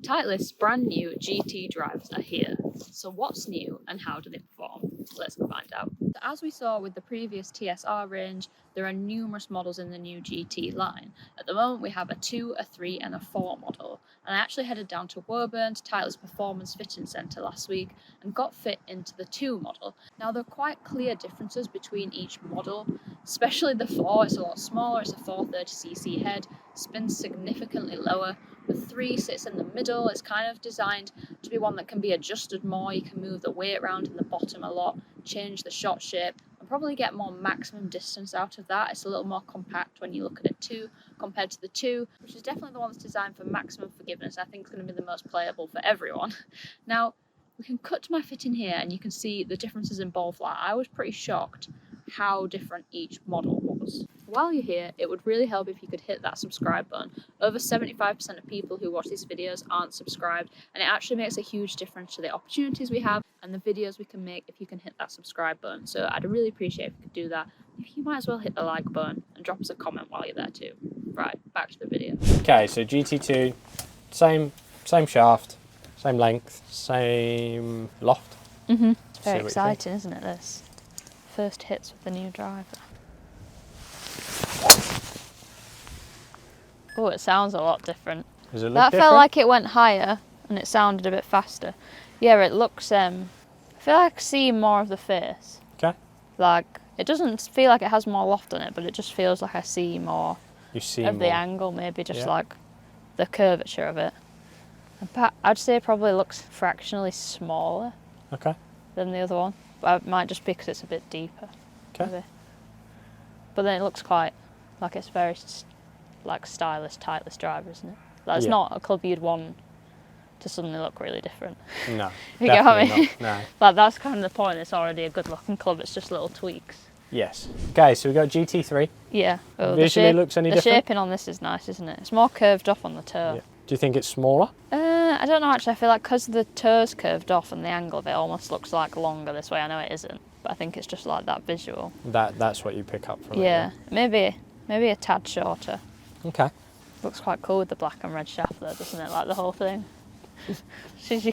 Titleist's brand new GT drives are here. So what's new and how do they perform? Let's go find out. So as we saw with the previous TSR range, there are numerous models in the new GT line. At the moment we have a 2, a 3 and a 4 model. And I actually headed down to Woburn to Titleist Performance Fitting Centre last week and got fit into the 2 model. Now there are quite clear differences between each model, especially the 4. It's a lot smaller, it's a 430cc head, spins significantly lower. The 3 sits in the middle. It's kind of designed to be one that can be adjusted more. You can move the weight around in the bottom a lot, change the shot shape, and probably get more maximum distance out of that. It's a little more compact when you look at it too, compared to the 2, which is definitely the one that's designed for maximum forgiveness. I think it's going to be the most playable for everyone. Now, we can cut to my fitting here and you can see the differences in ball flight. I was pretty shocked how different each model was. While you're here, it would really help if you could hit that subscribe button. Over 75% of people who watch these videos aren't subscribed, and it actually makes a huge difference to the opportunities we have and the videos we can make if you can hit that subscribe button. So I'd really appreciate if you could do that. If you might as well hit the like button and drop us a comment while you're there too. Right, back to the video. Okay, so GT2, same shaft, same length, same loft. It's very exciting, isn't it, this? First hits with the new driver. Oh, it sounds a lot different. Does it look that different? felt like it went higher and it sounded a bit faster. Yeah, it looks, I feel like I see more of the face. Okay. Like, it doesn't feel like it has more loft on it, but it just feels like I see more of the angle, maybe just like the curvature of it. And I'd say it probably looks fractionally smaller than the other one. But it might just be because it's a bit deeper. Okay. Maybe. But then it looks quite like it's very like stylish Titleist driver, isn't it? Like it's not a club you'd want to suddenly look really different. No, you get what I mean? not, no. Like that's kind of the point. It's already a good looking club. It's just little tweaks. Yes. Okay, so we got GT3. Yeah. Oh, Visually looks any different? The shaping on this is nice, isn't it? It's more curved off on the toe. Yeah. Do you think it's smaller? I don't know actually. I feel like because the toe's curved off and the angle of it almost looks like longer this way. I know it isn't, but I think it's just like that visual. That's what you pick up from it. Yeah, maybe a tad shorter. Okay. Looks quite cool with the black and red shaft though, doesn't it? Like the whole thing. Since you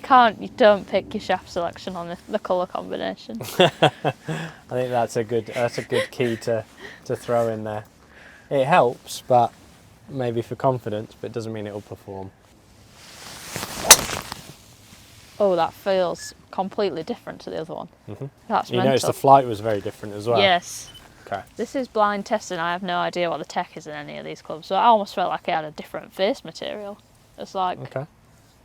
don't pick your shaft selection on the colour combination. I think that's a good key to throw in there. It helps, but maybe for confidence, but it doesn't mean it'll perform. Oh, that feels completely different to the other one. That's mental. You noticed the flight was very different as well. Yes. Okay. This is blind testing. I have no idea what the tech is in any of these clubs, so I almost felt like it had a different face material. It's like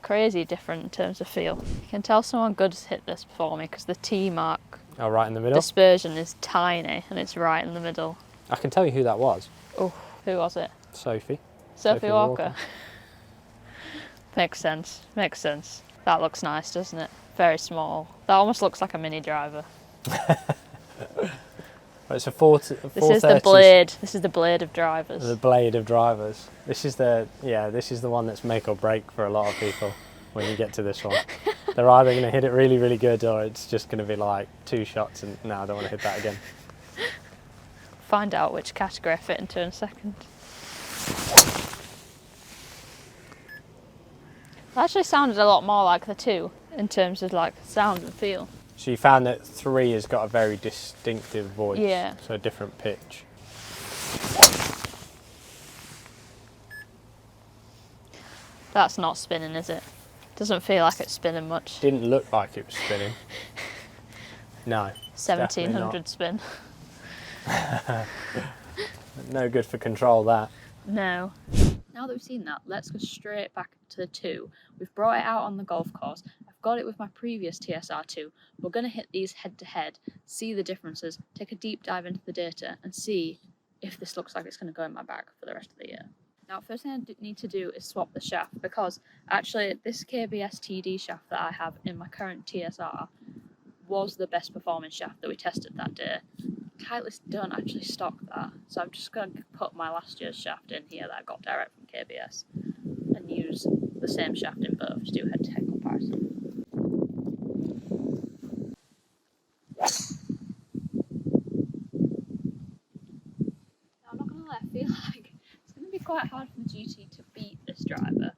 crazy different in terms of feel. You can tell someone good has hit this before me because the T mark right in the middle? dispersion is tiny and it's right in the middle. I can tell you who that was. Oh, who was it? Sophie Walker. Makes sense. That looks nice, doesn't it? Very small. That almost looks like a mini driver. It's a 430. This is the blade. This is the blade of drivers. The blade of drivers. This is the one that's make or break for a lot of people when you get to this one. They're either going to hit it really, really good, or it's just going to be like 2 shots and no, I don't want to hit that again. Find out which category I fit into in a second. It actually sounded a lot more like the 2 in terms of like sound and feel. So you found that 3 has got a very distinctive voice, so a different pitch. That's not spinning, is it? Doesn't feel like it's spinning much. Didn't look like it was spinning. No. 1700 spin. No good for control, that. No. Now that we've seen that, let's go straight back to the 2. We've brought it out on the golf course. I've got it with my previous TSR2. We're going to hit these head to head, see the differences, take a deep dive into the data and see if this looks like it's going to go in my bag for the rest of the year. Now, first thing I need to do is swap the shaft because actually this KBS TD shaft that I have in my current TSR was the best performing shaft that we tested that day. Titleist don't actually stock that, so I'm just going to put my last year's shaft in here that I got direct from KBS and use the same shaft in both to do head-to-head comparison. Now, I'm not going to lie, I feel like it's going to be quite hard for the GT to beat this driver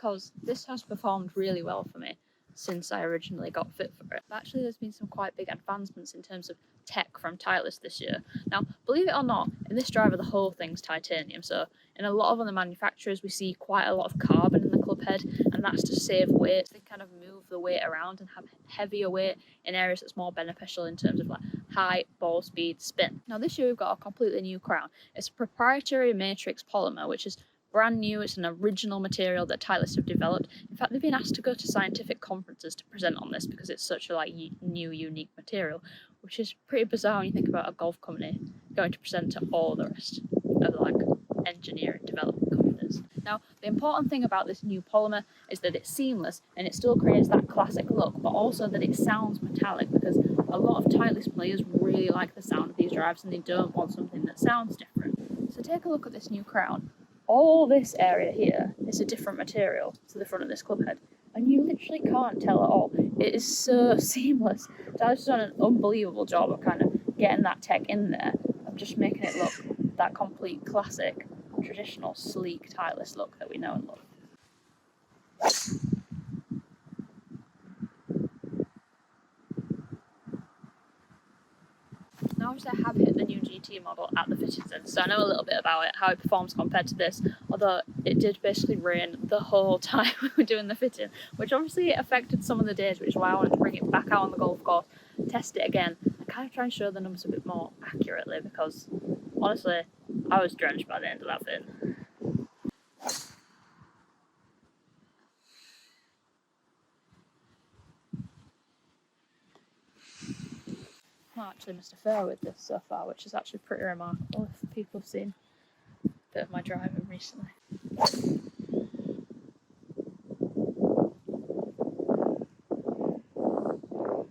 because this has performed really well for me since I originally got fit for it. But actually, there's been some quite big advancements in terms of tech from Titleist this year. Now, believe it or not, in this driver the whole thing's titanium, so in a lot of other manufacturers we see quite a lot of carbon in the club head, and that's to save weight. They kind of move the weight around and have heavier weight in areas that's more beneficial in terms of like height, ball speed, spin. Now this year we've got a completely new crown. It's a proprietary matrix polymer, which is brand new. It's an original material that Titleist have developed. In fact, they've been asked to go to scientific conferences to present on this because it's such a new, unique material, which is pretty bizarre when you think about a golf company going to present to all the rest of engineering development companies. Now, the important thing about this new polymer is that it's seamless and it still creates that classic look, but also that it sounds metallic, because a lot of Titleist players really like the sound of these drives and they don't want something that sounds different. So take a look at this new crown. All this area here is a different material to the front of this club head, and you literally can't tell at all. It is so seamless. Tyler's done an unbelievable job of kind of getting that tech in there, of just making it look that complete classic, traditional, sleek Titleist look that we know and love. Now obviously I have hit the new GT model at the fitting centre, so I know a little bit about it, how it performs compared to this, although it did basically rain the whole time we were doing the fitting, which obviously affected some of the days, which is why I wanted to bring it back out on the golf course, test it again, and kind of try and show the numbers a bit more accurately, because honestly, I was drenched by the end of that fitting. I actually missed a fair with this so far, which is actually pretty remarkable if people have seen a bit of my driving recently.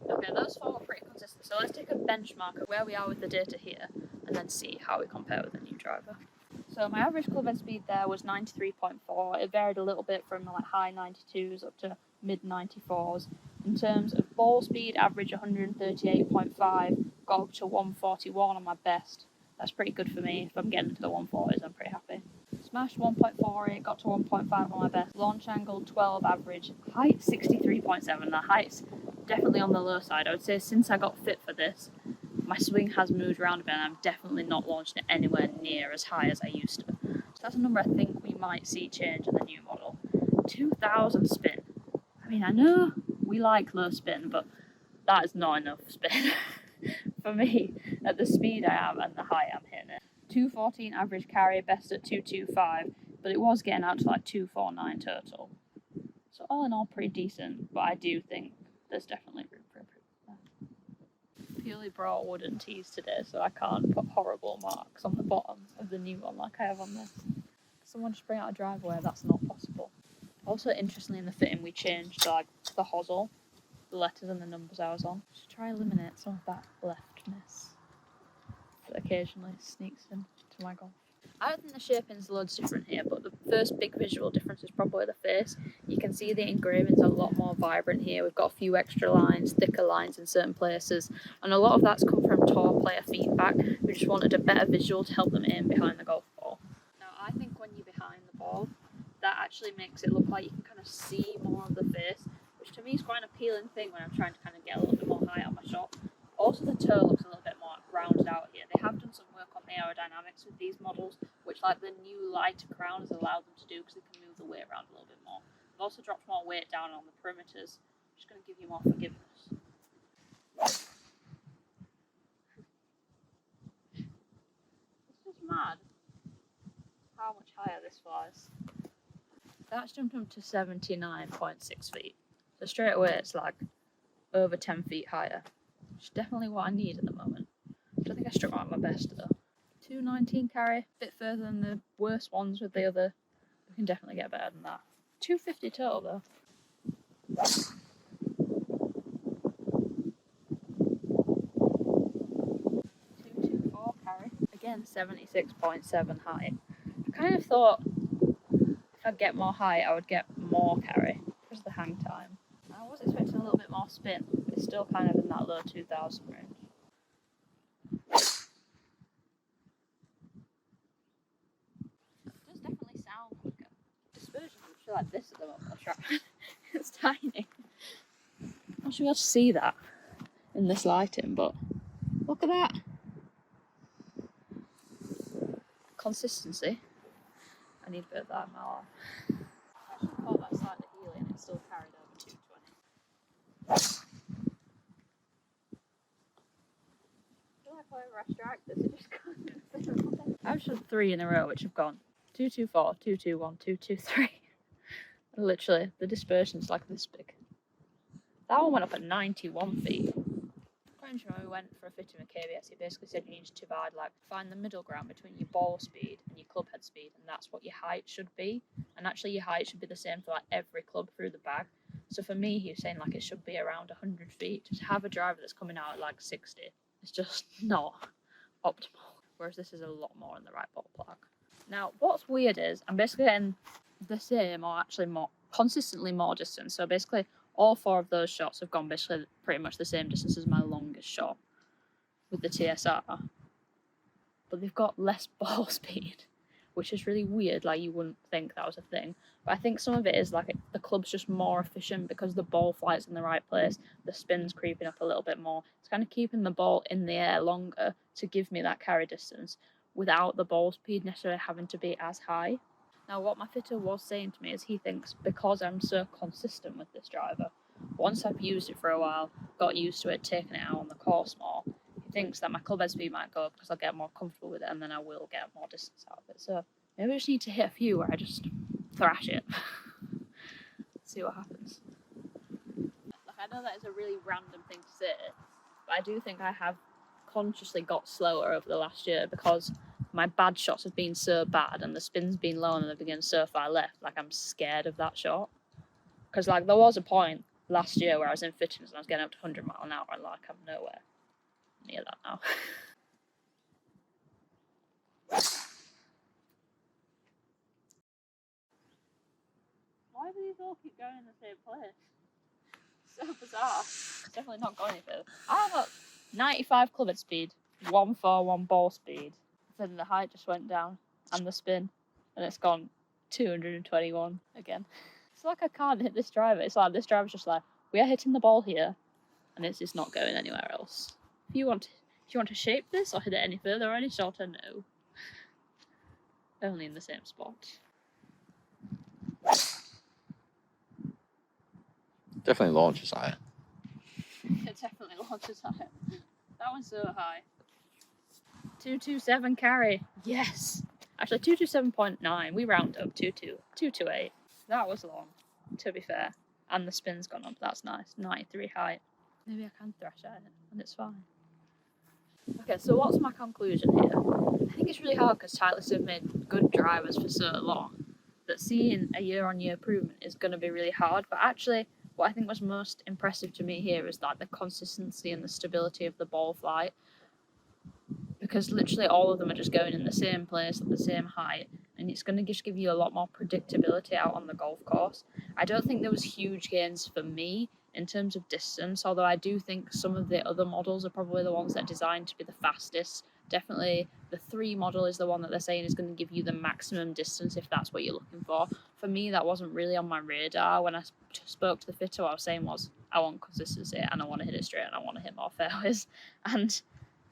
Okay, those four were pretty consistent, so let's take a benchmark of where we are with the data here and then see how we compare with the new driver. So my average club head speed there was 93.4. It varied a little bit from like high 92s up to mid 94s. In terms of ball speed, average 138.5, got up to 141 on my best. That's pretty good for me. If I'm getting into the 140s, I'm pretty happy. Smash 1.48, got to 1.5 on my best. Launch angle 12 average. Height 63.7. The height's definitely on the low side. I would say since I got fit for this, my swing has moved around a bit and I'm definitely not launching it anywhere near as high as I used to. So that's a number I think we might see change in the new model. 2000 spin. I mean, I know we like low spin, but that is not enough spin for me at the speed I am and the height I'm hitting it. 214 average carry, best at 225, but it was getting out to like 249 total. So all in all, pretty decent, but I do think there's definitely room for improvement. Purely brought wooden tees today, so I can't put horrible marks on the bottom of the new one like I have on this. Someone just bring out a driveway, that's not possible. Also, interestingly, in the fitting, we changed like the hosel, the letters and the numbers I was on, to try and eliminate some of that leftness that occasionally sneaks into my golf. I don't think the shaping's loads different here, but the first big visual difference is probably the face. You can see the engraving's a lot more vibrant here. We've got a few extra lines, thicker lines in certain places, and a lot of that's come from tour player feedback. We just wanted a better visual to help them aim behind the golf ball. Now, I think when you're behind the ball, that actually makes it look like you can kind of see more of the face, which to me is quite an appealing thing when I'm trying to kind of get a little bit more height on my shot. Also, the toe looks a little bit more rounded out here. They have done some work on the aerodynamics with these models, which like the new lighter crown has allowed them to do because they can move the weight around a little bit more. They've also dropped more weight down on the perimeters, which is going to give you more forgiveness. It's just mad how much higher this flies. That's jumped up to 79.6 feet. So straight away it's like over 10 feet higher, which is definitely what I need at the moment. I don't think I struck out my best though. 219 carry, a bit further than the worst ones with the other. We can definitely get better than that. 250 total though. 224 carry. Again, 76.7 height. I kind of thought if I'd get more height, I would get more carry because of the hang time. I was expecting a little bit more spin, but it's still kind of in that low 2000 range. It does definitely sound quicker. Dispersion literally like this at the moment. I'll try. It's tiny. I'm not sure you'll see that in this lighting, but look at that. Consistency. I need a bit of that in my life. I should have thought that slightly healy and it still carried over 220. I feel like whenever I strike this, it just goes. I've shot 3 in a row which have gone 224, 221, 223. Literally, the dispersion's like this big. That one went up at 91 feet. When we went for a fitting with KBS, he basically said you need to divide, like, find the middle ground between your ball speed and your club head speed, and that's what your height should be. And actually, your height should be the same for like every club through the bag. So for me, he was saying like it should be around 100 feet. To have a driver that's coming out at like 60, it's just not optimal. Whereas this is a lot more in the right ballpark. Now, what's weird is I'm basically getting the same, or actually more consistently more distance. So basically, all 4 of those shots have gone basically pretty much the same distance as my longest shot with the TSR. But they've got less ball speed, which is really weird. Like, you wouldn't think that was a thing. But I think some of it is like the club's just more efficient because the ball flies in the right place. The spin's creeping up a little bit more. It's kind of keeping the ball in the air longer to give me that carry distance without the ball speed necessarily having to be as high. Now, what my fitter was saying to me is he thinks because I'm so consistent with this driver, once I've used it for a while, got used to it, taken it out on the course more, he thinks that my club head speed might go up because I'll get more comfortable with it and then I will get more distance out of it. So maybe I just need to hit a few where I just thrash it. See what happens. Like, I know that is a really random thing to say, but I do think I have consciously got slower over the last year because my bad shots have been so bad and the spin's been low and they've been so far left. Like, I'm scared of that shot. Because, like, there was a point last year where I was in fittings and I was getting up to 100 miles an hour and, like, I'm nowhere near that now. Why do these all keep going in the same place? So bizarre. It's definitely not going any further. I have a 95 club head speed, 141 ball speed. Then the height just went down and the spin, and it's gone 221 again. It's like I can't hit this driver. It's like this driver's just like, we are hitting the ball here, and it's just not going anywhere else. If you want to shape this or hit it any further or any shorter, no. Only in the same spot. Definitely launches higher. It definitely launches higher. That one's so high. 227 carry. Yes. Actually, 227.9. We round up 228. That was long, to be fair. And the spin's gone up. That's nice. 93 height. Maybe I can thrash at it, and it's fine. Okay, so what's my conclusion here? I think it's really hard because Titleist have made good drivers for so long that seeing a year-on-year improvement is going to be really hard. But actually, what I think was most impressive to me here is like the consistency and the stability of the ball flight. Because literally all of them are just going in the same place at the same height, and it's going to just give you a lot more predictability out on the golf course. I don't think there was huge gains for me in terms of distance, although I do think some of the other models are probably the ones that are designed to be the fastest. Definitely the 3 model is the one that they're saying is going to give you the maximum distance if that's what you're looking for. For me, that wasn't really on my radar. When I spoke to the fitter, what I was saying was I want consistency and I want to hit it straight and I want to hit more fairways. And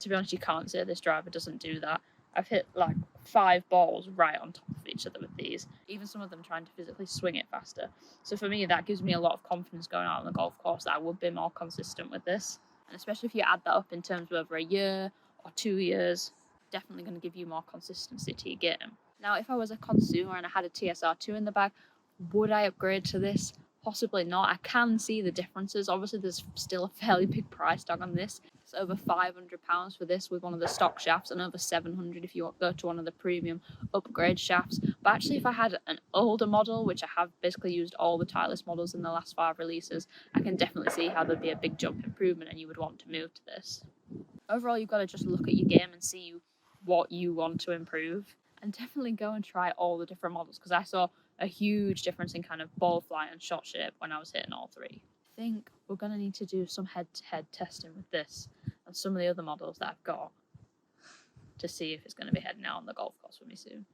to be honest, you can't say this driver doesn't do that. I've hit like 5 balls right on top of each other with these, even some of them trying to physically swing it faster. So for me, that gives me a lot of confidence going out on the golf course that I would be more consistent with this. And especially if you add that up in terms of over a year or 2 years, definitely going to give you more consistency to your game. Now, if I was a consumer and I had a TSR2 in the bag, would I upgrade to this? Possibly not. I can see the differences. Obviously, there's still a fairly big price tag on this. It's over £500 for this with one of the stock shafts and over £700 if you go to one of the premium upgrade shafts. But actually, if I had an older model, which I have basically used all the Titleist models in the last 5 releases, I can definitely see how there'd be a big jump improvement and you would want to move to this. Overall, you've got to just look at your game and see what you want to improve, and definitely go and try all the different models, because I saw a huge difference in kind of ball flight and shot shape when I was hitting all 3. I think we're going to need to do some head-to-head testing with this and some of the other models that I've got to see if it's going to be heading out on the golf course with me soon.